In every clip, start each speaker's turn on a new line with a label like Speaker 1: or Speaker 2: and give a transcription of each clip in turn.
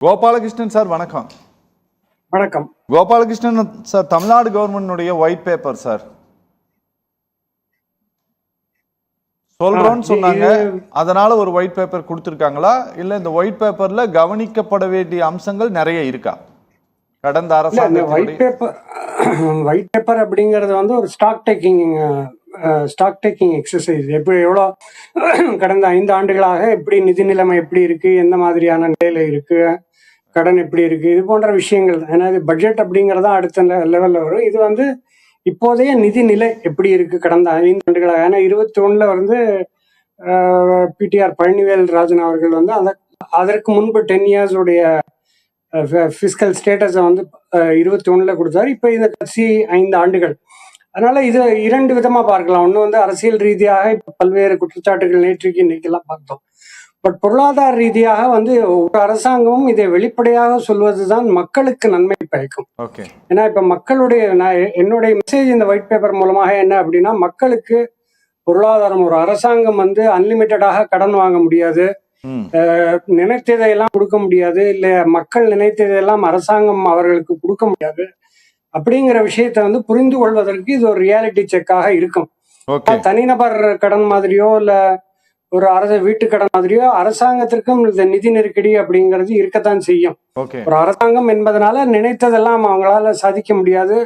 Speaker 1: Gopalakrishnan sir வணக்கம்.
Speaker 2: வணக்கம்
Speaker 1: Gopalakrishnan sir, Tamil Nadu government white paper sir சொல்றோம்னு சொன்னாங்க. அதனால ஒரு ஒயிட் பேப்பர் கொடுத்திருக்காங்களா இல்ல இந்த ஒயிட் பேப்பர்ல கவனிக்கப்பட வேண்டிய அம்சங்கள் நிறைய இருக்கா? கடந்த அரசாங்க
Speaker 2: ஒயிட் பேப்பர் அப்படிங்கிறது வந்து ஒரு ஸ்டாக் டேக்கிங் எக்ஸசைஸ். எப்படி எவ்வளோ கடந்த 5 ஆண்டுகளாக எப்படி நிதி நிலைமை எப்படி இருக்கு, எந்த மாதிரியான நிலையில இருக்கு, கடன் எப்படி இருக்கு, இது போன்ற விஷயங்கள். ஏன்னா இது பட்ஜெட் அப்படிங்கிறதா அடுத்த லெவல்ல வரும். இது வந்து இப்போதைய நிதி நிலை எப்படி இருக்கு கடந்த 5 ஆண்டுகளாக. ஏன்னா 21 வந்து பிடிஆர் பழனிவேல் ராஜன் அவர்கள் வந்து அதற்கு முன்பு 10 years உடைய பிசிக்கல் ஸ்டேட்டஸை வந்து 21 கொடுத்தாரு. இப்போ இந்த கடைசி 5 ஆண்டுகள். அதனால இது 2 விதமா பார்க்கலாம். ஒன்று வந்து அரசியல் ரீதியாக இப்போ பல்வேறு குற்றச்சாட்டுகள் நேற்றுக்கு இன்னைக்கெல்லாம் பார்த்தோம். பட் பொருளாதார ரீதியாக வந்து ஒரு அரசாங்கமும் இதை வெளிப்படையாக சொல்வதுதான் மக்களுக்கு நன்மை பயக்கும். ஏன்னா இப்ப மக்களுடைய என்னுடைய மெசேஜ் இந்த ஒயிட் பேப்பர் மூலமாக என்ன அப்படின்னா, மக்களுக்கு பொருளாதாரம், ஒரு அரசாங்கம் வந்து அன்லிமிட்டடாக கடன் வாங்க முடியாது, நினைத்ததையெல்லாம் கொடுக்க முடியாது, இல்ல மக்கள் நினைத்ததையெல்லாம் அரசாங்கம் அவர்களுக்கு கொடுக்க முடியாது. அப்படிங்கிற விஷயத்த வந்து புரிந்து கொள்வதற்கு இது ஒரு ரியாலிட்டி செக்காக இருக்கும். தனிநபர் கடன் மாதிரியோ இல்ல ஒரு வீட்டு கடன் மாதிரியோ அரசாங்கத்திற்கும் இந்த நிதி நெருக்கடி அப்படிங்கிறது இருக்கத்தான் செய்யும். ஒரு அரசாங்கம் என்பதனால நினைத்ததெல்லாம் அவங்களால சாதிக்க முடியாது,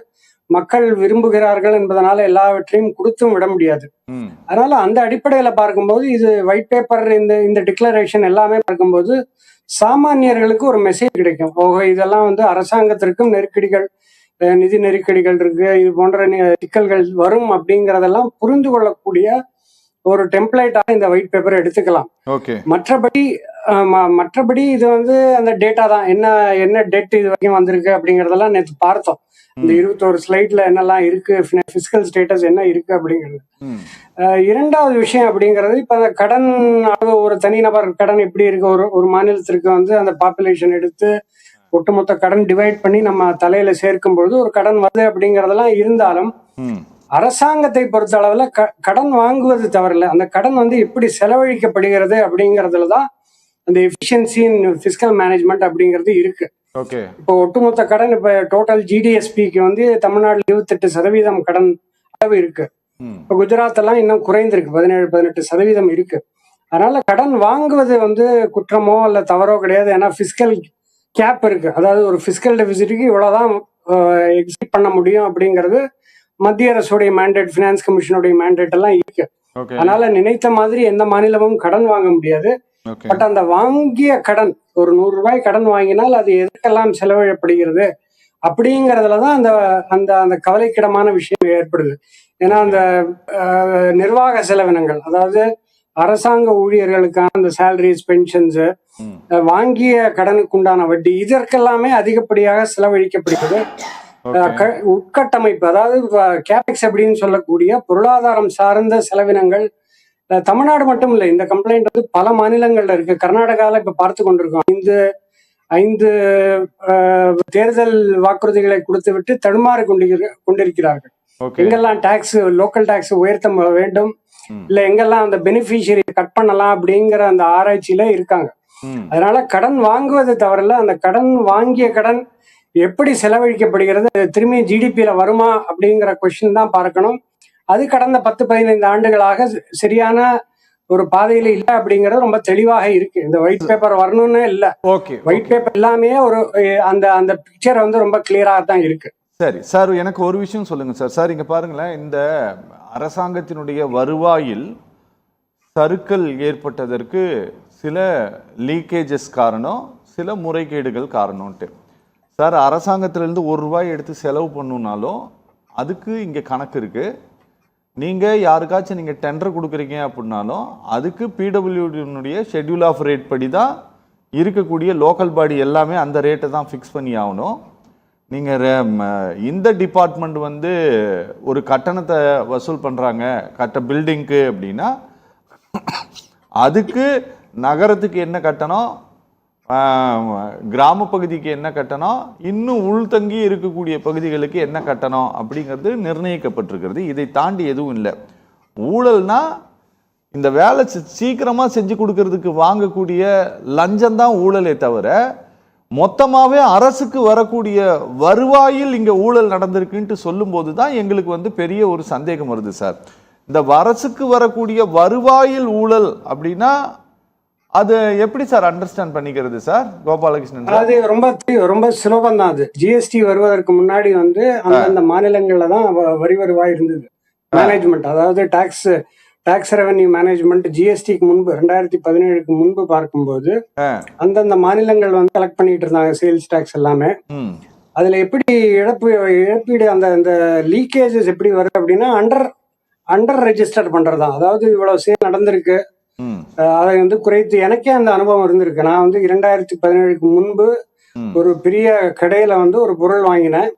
Speaker 2: மக்கள் விரும்புகிறார்கள் என்பதனால எல்லாவற்றையும் கொடுத்தும் விட முடியாது. அதனால அந்த அடிப்படையில பார்க்கும்போது இது ஒயிட் பேப்பர், இந்த டிக்ளரேஷன் எல்லாமே பார்க்கும்போது சாமானியர்களுக்கு ஒரு மெசேஜ் கிடைக்கும். இதெல்லாம் வந்து அரசாங்கத்திற்கும் நெருக்கடிகள், நிதி நெருக்கடிகள் இருக்கு, இது போன்ற சிக்கல்கள் வரும் அப்படிங்கறதெல்லாம் புரிந்து கொள்ளக்கூடிய ஒரு டெம்ப்ளேட்டாக இந்த ஒயிட் பேப்பரை எடுத்துக்கலாம். மற்றபடி இது வந்து அந்த டேட்டா தான், என்ன டெட் இது வரைக்கும் வந்திருக்கு அப்படிங்கறதெல்லாம் நேற்று பார்த்தோம். இந்த 21 ஸ்லைட்ல என்னெல்லாம் இருக்கு, பிசிக்கல் ஸ்டேட்டஸ் என்ன இருக்கு அப்படிங்கிறது. இரண்டாவது விஷயம் அப்படிங்கிறது, இப்ப அந்த கடன் அளவு, ஒரு தனிநபர் கடன் எப்படி இருக்கு, ஒரு மாநிலத்திற்கு வந்து அந்த பாப்புலேஷன் எடுத்து ஒட்டுமொத்த கடன் டிவைட் பண்ணி நம்ம தலையில சேர்க்கும் பொழுது ஒரு கடன் வருது அப்படிங்கறதெல்லாம் இருந்தாலும், அரசாங்கத்தை பொறுத்த அளவுல கடன் வாங்குவது தவறில்லை, அந்த கடன் வந்து எப்படி செலவழிக்கப்படுகிறது அப்படிங்கறதுலதான் அந்த எஃபிஷியன்சி இன் பிசிக்கல் மேனேஜ்மெண்ட் அப்படிங்கிறது இருக்கு. இப்போ ஒட்டுமொத்த கடன், இப்ப டோட்டல் ஜிடிஎஸ்பிக்கு வந்து தமிழ்நாடு 28% கடன் அளவு இருக்கு. இப்ப குஜராத் எல்லாம் இன்னும் குறைந்திருக்கு, 17-18% இருக்கு. அதனால கடன் வாங்குவது வந்து குற்றமோ அல்ல தவறோ கிடையாது. ஏன்னா பிசிக்கல் கேப் இருக்கு, அதாவது ஒரு பிசிக்கல் டெபிசிட்டுக்கு இவ்வளவுதான் எக்ஸிட் பண்ண முடியும் அப்படிங்கிறது மத்திய அரசுடைய மேண்டேட், பினான்ஸ் கமிஷனுடைய மேண்டேட் எல்லாம் இருக்கு. அதனால நினைத்த மாதிரி எந்த மாநிலமும் கடன் வாங்க முடியாது. பட் அந்த வாங்கிய கடன், ஒரு 100 ரூபாய் கடன் வாங்கினால் அது எதற்கெல்லாம் செலவிடப்படுகிறது அப்படிங்கறதுலதான் அந்த அந்த கவலைக்கிடமான விஷயம் ஏற்படுது. ஏன்னா அந்த நிர்வாக செலவினங்கள், அதாவது அரசாங்க ஊழியர்களுக்கான அந்த சேலரிஸ், பென்ஷன்ஸ், வாங்கிய கடனுக்கு உண்டான வட்டி, இதற்கெல்லாமே அதிகப்படியாக செலவழிக்கப்படுகிறது. உட்கட்டமைப்பு, அதாவது கேபெக்ஸ் அப்படின்னு சொல்லக்கூடிய பொருளாதாரம் சார்ந்த செலவினங்கள் தமிழ்நாடு மட்டும் இல்லை, இந்த கம்ப்ளைண்ட் வந்து பல மாநிலங்கள்ல இருக்கு. கர்நாடகாவில் இப்ப பார்த்து கொண்டிருக்கோம். 5 தேர்தல் வாக்குறுதிகளை கொடுத்து விட்டு தடுமாறி கொண்டிருக்கிறார்கள். எங்கெல்லாம் டாக்ஸ், லோக்கல் டாக்ஸ் உயர்த்த வேண்டும், இல்ல எங்கெல்லாம் அந்த பெனிஃபிஷியரி கட் பண்ணலாம் அப்படிங்கிற அந்த ஆராய்ச்சியில இருக்காங்க. அதனால கடன் வாங்குவது தவறில்ல, அந்த கடன் வாங்கிய கடன் எப்படி செலவழிக்கப்படுகிறது, திரும்பி ஜிடிபியில வருமா அப்படிங்கிற கொஸ்டின் தான் பார்க்கணும். அது கடந்த 10-15 ஆண்டுகளாக சரியான ஒரு பாதையில இல்ல அப்படிங்கறது ரொம்ப தெளிவாக இருக்கு. இந்த ஒயிட் பேப்பர் வரணும்னு இல்ல, ஒயிட் பேப்பர் எல்லாமே ஒரு அந்த பிக்சர் வந்து ரொம்ப கிளியரா தான் இருக்கு.
Speaker 1: சரி சார், எனக்கு ஒரு விஷயம் சொல்லுங்க சார். சார் இங்க பாருங்களேன், இந்த அரசாங்கத்தினுடைய வருவாயில் சறுக்கல் ஏற்பட்டதற்கு சில லீக்கேஜஸ் காரணம், சில முறைகேடுகள் காரணம்ட்டு. சார், அரசாங்கத்திலிருந்து 1 ரூபாய் எடுத்து செலவு பண்ணணும்னாலும் அதுக்கு இங்கே கணக்கு இருக்கு. நீங்கள் யாருக்காச்சும் நீங்கள் டெண்டர் கொடுக்குறீங்க அப்படின்னாலும் அதுக்கு பிடபிள்யூடியினுடைய ஷெட்யூல் ஆஃப் ரேட் படி தான் இருக்கக்கூடிய லோக்கல் பாடி எல்லாமே அந்த ரேட்டை தான் ஃபிக்ஸ் பண்ணி ஆகணும். நீங்கள் இந்த டிபார்ட்மெண்ட் வந்து ஒரு கட்டணத்தை வசூல் பண்ணுறாங்க பில்டிங்க்கு அப்படின்னா அதுக்கு நகரத்துக்கு என்ன கட்டணம், கிராம பகுதிக்கு என்ன கட்டணம், இன்னும் உள்தங்கி இருக்கக்கூடிய பகுதிகளுக்கு என்ன கட்டணம் அப்படிங்கிறது நிர்ணயிக்கப்பட்டிருக்கிறது. இதை தாண்டி எதுவும் இல்லை. ஊழல்னா இந்த வேலை சீக்கிரமாக செஞ்சு கொடுக்கறதுக்கு வாங்கக்கூடிய லஞ்சம் தான் ஊழலே தவிர மொத்தமாவே அரசுக்கு வரக்கூடிய வருவாயில் இங்க ஊழல் நடந்திருக்குன்ட்டு சொல்லும் போதுதான் எங்களுக்கு வந்து பெரிய ஒரு சந்தேகம் வருது சார். இந்த அரசுக்கு வரக்கூடிய வருவாயில் ஊழல் அப்படின்னா அது எப்படி சார் அண்டர்ஸ்டாண்ட் பண்ணிக்கிறது சார் கோபாலகிருஷ்ணன்?
Speaker 2: அது ரொம்ப ரொம்ப சுலபம் தான். அது ஜிஎஸ்டி வருவதற்கு முன்னாடி வந்து அந்தந்த மாநிலங்கள்ல தான் வரி வருவாய் இருந்தது. மேனேஜ்மெண்ட், அதாவது டாக்ஸ் ரெவன்யூ மேனேஜ்மெண்ட் ஜிஎஸ்டிக்கு முன்பு 2017க்கு முன்பு பார்க்கும்போது அந்தந்த மாநிலங்கள் வந்து கலெக்ட் பண்ணிட்டு இருந்தாங்க சேல்ஸ் டாக்ஸ் எல்லாமே. அதுல எப்படி இழப்பீடு அந்த லீக்கேஜஸ் எப்படி வருது அப்படின்னா அண்டர் ரெஜிஸ்டர் பண்றதுதான். அதாவது இவ்வளவு சேல் நடந்திருக்கு, அதை வந்து குறைத்து, எனக்கே அந்த அனுபவம் இருந்திருக்கு. நான் வந்து 2017க்கு முன்பு ஒரு பெரிய கடையில வந்து ஒரு பொருள் வாங்கினேன்.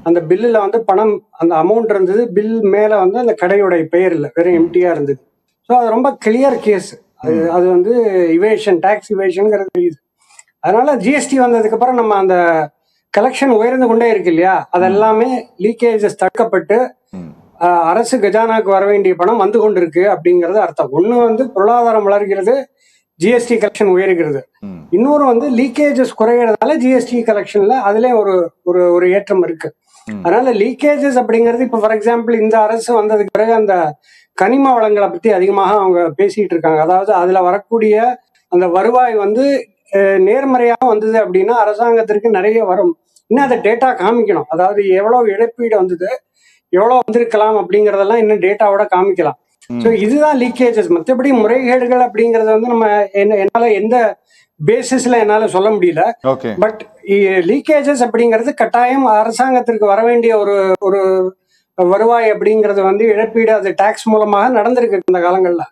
Speaker 2: அந்த பில்லுல வந்து பணம், அந்த அமௌண்ட் இருந்தது, பில் மேல வந்து அந்த கடையோட பெயர் இல்லை, வெறும் எம்டியா இருந்தது. ஸோ அது ரொம்ப கிளியர் கேஸ். அது வந்து இவேஷன், டாக்ஸ் இவேஷன்ங்கிறது தெரியுது. அதனால ஜிஎஸ்டி வந்ததுக்கு அப்புறம் நம்ம அந்த கலெக்ஷன் உயர்ந்து கொண்டே இருக்கு இல்லையா, அதெல்லாமே லீக்கேஜஸ் தடுக்கப்பட்டு அரசு கஜானாக்கு வர வேண்டிய பணம் வந்து கொண்டிருக்கு அப்படிங்கறது அர்த்தம். ஒண்ணு வந்து பொருளாதாரம் வளர்கிறது, ஜிஎஸ்டி கலெக்ஷன் உயர்கிறது. இன்னொரு வந்து லீக்கேஜஸ் குறைகிறதால ஜிஎஸ்டி கலெக்ஷன்ல அதுல ஒரு ஏற்றம் இருக்கு. அதனால லீக்கேஜஸ் அப்படிங்கிறது இப்ப ஃபார் எக்ஸாம்பிள் இந்த அரசு வந்ததுக்கு பிறகு அந்த கனிம வளங்களை பத்தி அதிகமாக அவங்க பேசிட்டு இருக்காங்க. அதாவது அதுல வரக்கூடிய அந்த வருவாய் வந்து நேர்மறையாக வந்தது அப்படின்னா அரசாங்கத்திற்கு நிறைய வரும். இன்னும் அதை டேட்டா காமிக்கணும். அதாவது எவ்வளவு இழப்பீடு வந்தது, எவ்வளவு வந்திருக்கலாம் அப்படிங்கறதெல்லாம் இன்னும் டேட்டாவோட காமிக்கலாம். ஸோ இதுதான் லீக்கேஜஸ். மற்றபடி முறைகேடுகள் அப்படிங்கறது வந்து நம்ம என்னால எந்த பேசிஸ்ல என்னால சொல்ல முடியல. பட் லீக்கேஜஸ் அப்படிங்கிறது கட்டாயம் அரசாங்கத்திற்கு வர வேண்டிய ஒரு வருவாய் அப்படிங்கிறது வந்து இழப்பீடு, அது டாக்ஸ் மூலமாக நடந்திருக்கு இந்த காலங்கள்ல.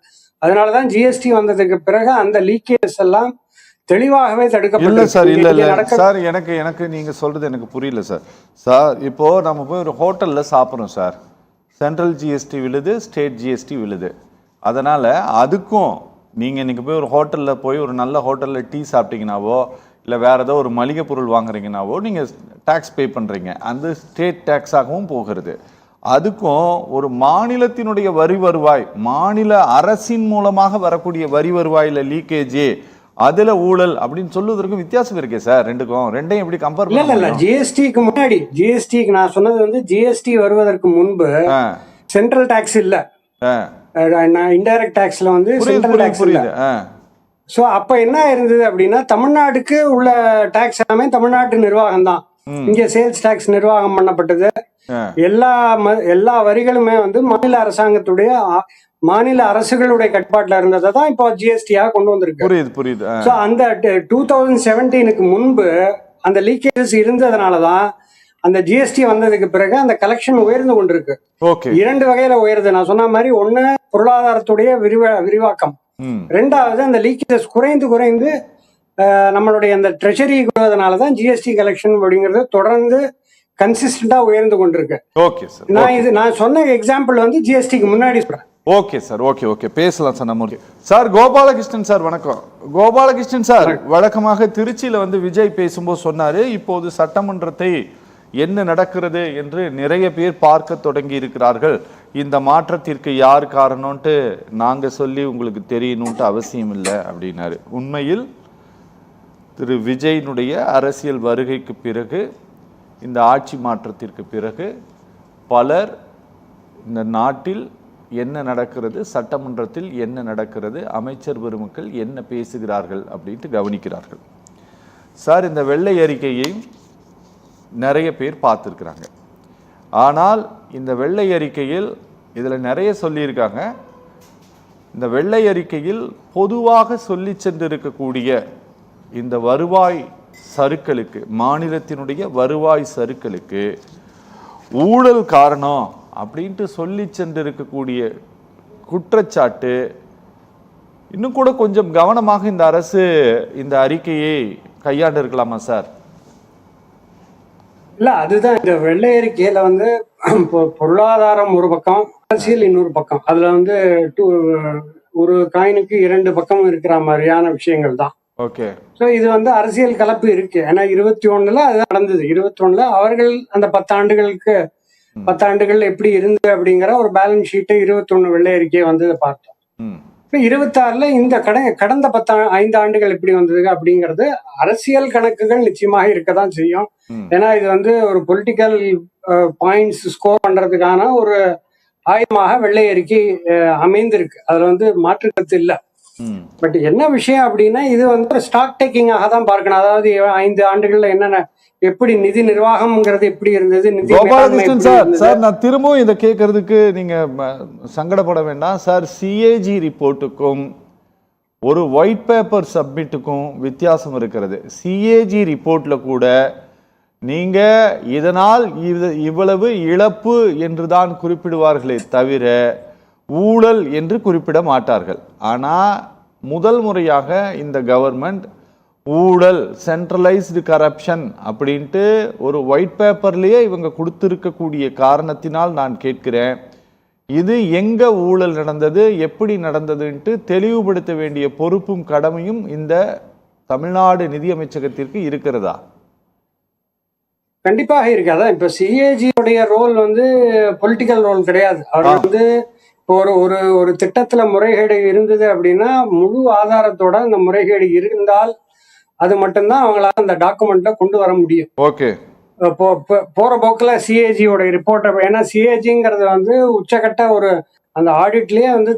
Speaker 2: அதனாலதான் ஜிஎஸ்டி வந்ததுக்கு பிறகு அந்த லீக்கேஜஸ் எல்லாம் தெளிவாகவே தடுக்கப்படல
Speaker 1: சார். இல்ல சார், எனக்கு நீங்க சொல்றது எனக்கு புரியல சார். சார் இப்போ நம்ம போய் ஒரு ஹோட்டல்ல சாப்பிட்றோம் சார், சென்ட்ரல் ஜிஎஸ்டி விழுது, ஸ்டேட் ஜிஎஸ்டி விழுது. அதனால அதுக்கும் நீங்க இன்னைக்கு போய் ஒரு ஹோட்டல்ல போய் ஒரு நல்ல ஹோட்டல்ல டீ சாப்பிட்டீங்கன்னாவோ இல்லை வேற ஏதோ ஒரு மளிகை பொருள் வாங்குறீங்கன்னாவோ நீங்க டாக்ஸ் பே பண்றீங்க, அந்த ஸ்டேட் டாக்ஸாகவும் போகிறது. அதுக்கும் ஒரு மாநிலத்தினுடைய வரி வருவாய், மாநில அரசின் மூலமாக வரக்கூடிய வரி வருவாயில லீக்கேஜ், அதுல ஊழல் அப்படின்னு சொல்லுவதற்கும் வித்தியாசம் இருக்கே சார். ரெண்டையும் எப்படி கம்பேர் பண்ண?
Speaker 2: இல்ல ஜிஎஸ்டிக்கு முன்னாடி, ஜிஎஸ்டிக்கு நான் சொன்னது வந்து ஜிஎஸ்டி வருவதற்கு முன்பு சென்ட்ரல் டாக்ஸ் இல்ல, இன்டைரக்ட் டாக்ஸ்ல வந்து சென்ட்ரல் டாக்ஸ் இல்ல. சோ அப்ப என்ன இருந்தது அப்படின்னா தமிழ்நாட்டுக்கு உள்ள டாக்ஸ் எல்லாமே தமிழ்நாட்டு நிர்வாகம் தான். இங்க சேல்ஸ் டாக்ஸ் நிர்வாகம் பண்ணப்பட்டது. எல்லா வரிகளுமே வந்து மாநில அரசாங்கத்துடைய, மாநில அரசுகளுடைய கட்டுப்பாட்டுல இருந்ததை தான் இப்போ ஜிஎஸ்டியா கொண்டு வந்திருக்கு.
Speaker 1: புரியுது.
Speaker 2: அந்த 2017க்கு முன்பு அந்த லீக்கேஜஸ் இருந்ததுனாலதான் அந்த ஜிஎஸ்டி வந்ததுக்கு பிறகு அந்த கலெக்ஷன் உயர்ந்து கொண்டிருக்கு. இரண்டு வகையில உயருது. நான் சொன்ன மாதிரி ஒண்ணு பொருளாதாரத்துடைய விரிவாக்கம், ரெண்டாவது அந்த லீக்கேஜஸ் குறைந்து நம்மளுடைய அந்த ட்ரெஷரி வருவதனாலதான் ஜிஎஸ்டி கலெக்ஷன் அப்படிங்கிறது தொடர்ந்து கன்சிஸ்டன்டா உயர்ந்து கொண்டிருக்கு. நான் சொன்ன எக்ஸாம்பிள் வந்து ஜிஎஸ்டிக்கு முன்னாடி சொல்றேன்.
Speaker 1: ஓகே சார், ஓகே பேசலாம் சார். நம்ம சார் கோபாலகிருஷ்ணன் சார் வணக்கம். கோபாலகிருஷ்ணன் சார், வழக்கமாக திருச்சியில வந்து விஜய் பேசும்போது சொன்னாரு, இப்போது சட்டமன்றத்தை என்ன நடக்கிறது என்று நிறைய பேர் பார்க்க தொடங்கி இருக்கிறார்கள், இந்த மாற்றத்திற்கு யார் காரணம்ட்டு நாங்க சொல்லி உங்களுக்கு தெரியணும்ட்டு அவசியம் இல்லை அப்படின்னாரு. உண்மையில் திரு விஜயினுடைய அரசியல் வருகைக்கு பிறகு, இந்த ஆட்சி மாற்றத்திற்கு பிறகு பலர் இந்த நாட்டில் என்ன நடக்கிறது, சட்டமன்றத்தில் என்ன நடக்கிறது, அமைச்சர் பெருமக்கள் என்ன பேசுகிறார்கள் அப்படின்ட்டு கவனிக்கிறார்கள். சார், இந்த வெள்ளை அறிக்கையை நிறைய பேர் பார்த்துருக்குறாங்க. ஆனால் இந்த வெள்ளை அறிக்கையில் இதில் நிறைய சொல்லியிருக்காங்க. இந்த வெள்ளை அறிக்கையில் பொதுவாக சொல்லி சென்றிருக்கக்கூடிய இந்த வருவாய் சறுக்கலுக்கு, மாநிலத்தினுடைய வருவாய் சறுக்கலுக்கு ஊழல் காரணம் அப்படின்ட்டு சொல்லி சென்றிருக்கக்கூடிய குற்றச்சாட்டு இன்னும் கூட கொஞ்சம் கவனமாக இந்த அரசு இந்த அறிக்கையை கையாண்டு இருக்கலாமா சார்?
Speaker 2: இல்ல, அதுதான் இந்த வெள்ளை அறிக்கையில வந்து பொருளாதாரம் ஒரு பக்கம், அரசியல் இன்னொரு பக்கம். அதுல வந்து ஒரு காயினுக்கு இரண்டு பக்கம் இருக்கிற மாதிரியான விஷயங்கள் தான்.
Speaker 1: ஓகே.
Speaker 2: ஸோ இது வந்து அரசியல் கலப்பு இருக்கு. ஏன்னா 21ல அது நடந்தது. 21ல அவர்கள் அந்த 10 ஆண்டுகள் எப்படி இருந்து அப்படிங்கிற ஒரு பேலன்ஸ் ஷீட்டை 21 வெள்ளை அறிக்கையை வந்து பார்த்தோம். இப்ப 26ல இந்த கடந்த 5 ஆண்டுகள் எப்படி வந்தது அப்படிங்கிறது அரசியல் கணக்குகள் நிச்சயமாக இருக்கதான் செய்யும். ஏன்னா இது வந்து ஒரு பொலிட்டிக்கல் பாயிண்ட்ஸ் ஸ்கோர் பண்றதுக்கான ஒரு ஆயுதமாக வெள்ளை அறிக்கை அமைந்திருக்கு. அதுல வந்து மாற்று கருத்து இல்லை. பட் என்ன விஷயம் அப்படின்னா இது வந்து ஸ்டாக் டேக்கிங்காக தான் பார்க்கணும். அதாவது 5 ஆண்டுகள்ல என்னென்ன எப்படி நிதி நிர்வாகம்ங்கிறது எப்படி இருந்தது, நிதி
Speaker 1: கோபாலகிருஷ்ணன் சார் நான் திரும்பவும் இதை கேட்கறதுக்கு நீங்க சங்கடப்பட வேண்டாம் சார். சிஏஜி ரிப்போர்ட்டுக்கும் ஒரு ஒயிட் பேப்பர் சப்மிட்டுக்கும் வித்தியாசம் இருக்கிறது. சிஏஜி ரிப்போர்ட்ல கூட நீங்க இதனால் இவ்வளவு இழப்பு என்று தான் குறிப்பிடுவார்களே தவிர ஊழல் என்று குறிப்பிட மாட்டார்கள். ஆனா முதல் முறையாக இந்த கவர்மெண்ட் ஊழல், சென்ட்ரலைஸ்டு கரப்ஷன் அப்படின்ட்டு ஒரு ஒயிட் பேப்பர்லயே இவங்க கொடுத்திருக்கக்கூடிய காரணத்தினால் நான் கேட்கிறேன், இது எங்க ஊழல் நடந்தது, எப்படி நடந்ததுன்ட்டு தெளிவுபடுத்த வேண்டிய பொறுப்பும் கடமையும் இந்த தமிழ்நாடு நிதி அமைச்சகத்திற்கு இருக்கிறதா?
Speaker 2: கண்டிப்பாக இருக்கு. அதான் இப்ப சிஏஜியோடைய ரோல் வந்து பொலிட்டிக்கல் ரோல் கிடையாது. அவர் வந்து இப்போ ஒரு திட்டத்துல முறைகேடு இருந்தது அப்படின்னா முழு ஆதாரத்தோட அந்த முறைகேடு இருந்தால் அது மட்டும்தான் அவங்களால அந்த டாக்குமெண்ட்ல கொண்டு வர முடியும்.
Speaker 1: ஓகே.
Speaker 2: போற போக்குல சிஏஜியோட ரிப்போர்ட், ஏன்னா சிஏஜிங்கிறது வந்து உச்சகட்ட ஒரு அந்த ஆடிட்லயே வந்து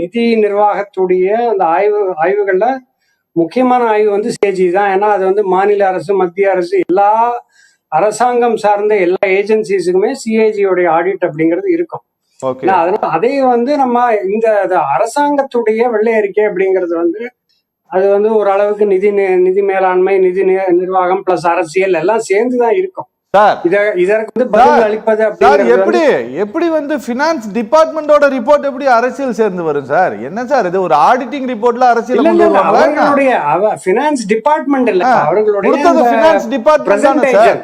Speaker 2: நிதி நிர்வாகத்துடைய அந்த ஆய்வுகள்ல முக்கியமான ஆய்வு வந்து சிஏஜி தான். ஏன்னா அது வந்து மாநில அரசு, மத்திய அரசு, எல்லா அரசாங்கம் சார்ந்த எல்லா ஏஜென்சிஸுக்குமே சிஏஜியோடைய ஆடிட் அப்படிங்கிறது இருக்கும். அதனால அதே வந்து நம்ம இந்த அரசாங்கத்துடைய வெள்ளை அறிக்கை அப்படிங்கிறது வந்து அது வந்து ஒரு அளவுக்கு நிதி மேலாண்மை, நிதி நிர்வாகம் பிளஸ் அரசியல் எல்லாம் சேர்ந்துதான் இருக்கும். இதற்கு வந்து பதில் அளிப்பது
Speaker 1: எப்படி வந்து ஃபினான்ஸ் டிபார்ட்மெண்டோட ரிப்போர்ட் எப்படி அரசியல் சேர்ந்து வரும் சார்? என்ன சார் இது, ஒரு ஆடிட்டிங் ரிப்போர்ட்ல அரசியல்
Speaker 2: அவர்களுடைய ஃபினான்ஸ் டிபார்ட்மெண்ட் இல்ல, அவர்களுடைய
Speaker 1: ஃபினான்ஸ் டிபார்ட்மெண்ட் தானே சார்.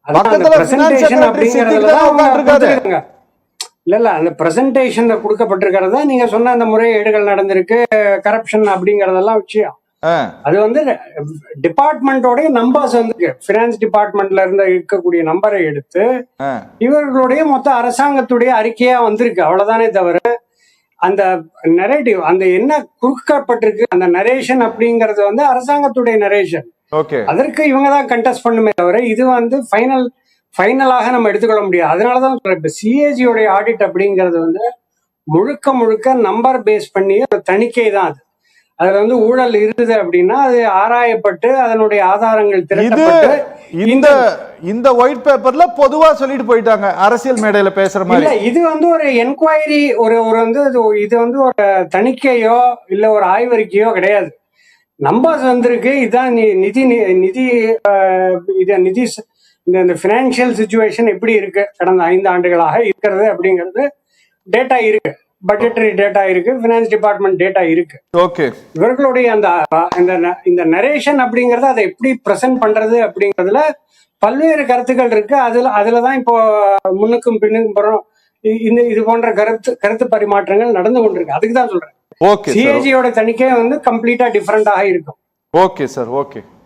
Speaker 2: பக்கத்துல பிரசன்டேஷன் அப்படிங்கறதுல இல்ல அந்த பிரசன்டேஷன்ல கொடுக்கப்பட்டிருக்கிறதா நீங்க சொன்ன அந்த முறைகேடுகள் நடந்திருக்கு, கரப்ஷன் அப்படிங்கறதெல்லாம் விஷயம். அது வந்து டிபார்ட்மெண்டோடைய நம்பர்ஸ் வந்து பினான்ஸ் டிபார்ட்மெண்ட்ல இருந்து இருக்கக்கூடிய நம்பரை எடுத்து இவர்களுடைய மொத்த அரசாங்கத்துடைய அறிக்கையா வந்திருக்கு, அவ்வளவுதானே தவிர அந்த நரேட்டிவ் அந்த என்ன குறுக்கப்பட்டிருக்கு அந்த நரேஷன் அப்படிங்கறது வந்து அரசாங்கத்துடைய நரேஷன். அதற்கு இவங்க தான் கண்டெஸ்ட் பண்ணுமே தவிர இது வந்து ஃபைனலாக நம்ம எடுத்துக்கொள்ள முடியாது. அதனாலதான் இப்ப சிஏஜியோடைய ஆடிட் அப்படிங்கிறது வந்து முழுக்க நம்பர் பேஸ் பண்ணி ஒரு தணிக்கை தான். அதுல வந்து ஊழல் இருந்தது அப்படின்னா அது ஆராயப்பட்டு அதனுடைய ஆதாரங்கள் திரட்டப்பட்டு
Speaker 1: இந்த ஒயிட் பேப்பர்ல பொதுவா சொல்லிட்டு போயிட்டாங்க அரசியல் மேடையில பேசுற மாதிரி.
Speaker 2: இல்ல, இது வந்து ஒரு என்கொயரி, ஒரு வந்து இது வந்து ஒரு தணிக்கையோ இல்ல ஒரு ஆய்வறிக்கையோ கிடையாது. நம்பர்ஸ் வந்திருக்கு, இதான் நிதி இந்த பினான்சியல் சிச்சுவேஷன் எப்படி இருக்கு கடந்த 5 ஆண்டுகளாக இருக்கிறது அப்படிங்கிறது டேட்டா இருக்கு, பட்ஜெட்டரி டேட்டா இருக்கு, பினான்ஸ் டிபார்ட்மெண்ட் டேட்டா இருக்கு.
Speaker 1: ஓகே.
Speaker 2: இவர்களுடைய இந்த நரேஷன் அப்படிங்கறது அதை எப்படி பிரசன்ட் பண்றது அப்படிங்கறதுல பல்வேறு கருத்துக்கள் இருக்கு. அதுலதான் இப்போ முன்னுக்கும் பின்னுக்கும் இது போன்ற கருத்து பரிமாற்றங்கள் நடந்து கொண்டிருக்கு. அதுக்கு தான் சொல்றேன். சிஏஜியோட தணிக்கை வந்து கம்ப்ளீட்டா டிஃபரெண்டாக இருக்கும்.
Speaker 1: Okay sir, okay.